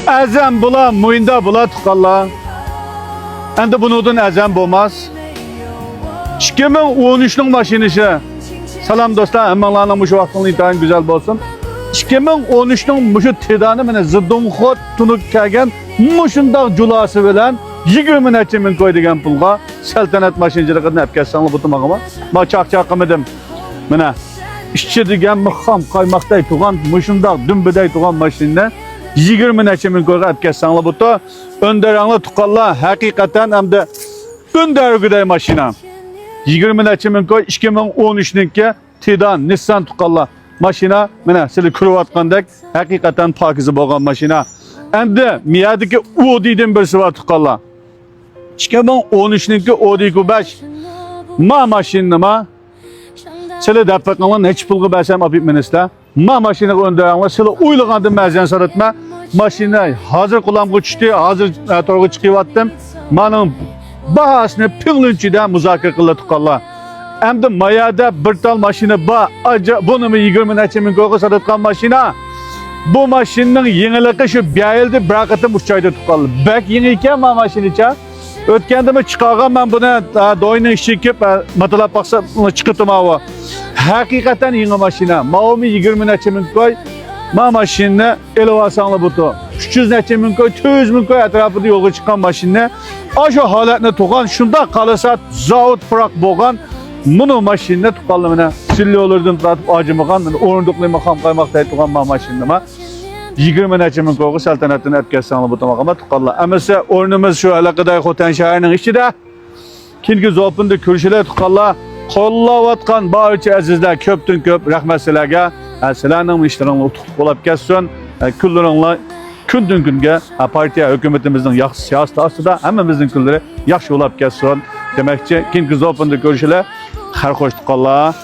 Azam bula, muyunda bula tukallar. Endi bunun azam olmaz. 2013'ning maşinisi. Salam dostlar, hammalarning shu vaqtingiz intayin güzel bo'lsin. 2013'ning shu tedanı mana ziddim xot tunib kelgan mushundaq julasi bilan 20 necha ming qo'y degan pulga saltanat mashinchiligini olib kelsanglar bo'tmag'imi? Men chaqchaq qilmadim. Mana ishchi degan mixam qaymoqday turgan mushundaq dumbiday turgan mashinani 20 necha ming qo'yga olib kelsanglar bo'tdi. Önderanglar tuqqanlar haqiqatan hamda öndergiday mashina. 20 necha ming qo'y 2013'ninki Tidan Nissan tuqqanlar mashina mana sizlar ko'rayotgandek haqiqatan pokiza bo'lgan mashina. Endi miyadagi Audi'dan birisi bor tuqqanlar. 2013'ninki Audi Q5 ma mashinami sizlar dafaqanlar necha pulga bersam olib minasizlar. Ma mashinaga o'ndiranglar sizlar o'ylagandan ma'zan so'ratma. Mashina hozir qulamga tushdi, hozir to'g'ri chiqyaptim. Mening bahasini pinglinchida muzokara qilib tuqqanlar. Endi mayada bir tal mashina bor. Buni 20 necha ming qo'yga sotadigan mashina. Bu mashinaning yengilligi shu bayildi bir qatam uchayda tuqqanlar. Bak yengil ekan ma mashinacha. O'tganda men chiqargan men buni doyni ishikib matalab baqsa chiqitdim ava. Haqiqatan yangi mashina. Maomi 20 necha ming qo'y. Ma mashinani elvasanlar butu. 300 necha ming qo'y, 200 ming qo'y atrofida yo'lga chiqqan mashina. Shu holatni to'g'an shunda qalasa zavod furoq bo'lgan. Bunu mashinani tuqqanlar mana sillolardan tortib ojimagan, o'rindiqli maqam qaymoqday turgan ma mashinani 20 necha ming qo'yga saltanatini o'tkazsanglar bu tomoqama tuqqanlar. Amasa o'rnimiz shu alaqaday Xotan shahrining ichida. Kingi zopinda ko'rishlar tuqqanlar. Qo'llayotgan barcha azizlar ko'pdan ko'p rahmat sizlarga. Sizlarning ishlaringiz utuq bo'lib ketsin. Kunlaringlar kundan kunga partiya hukumatimizning yaxshi siyosati ostida hammamizning kunlari yaxshi bo'lib ketsin. Demakchi, kingi zopinda ko'rishlar. Har xo'sh tuqqanlar.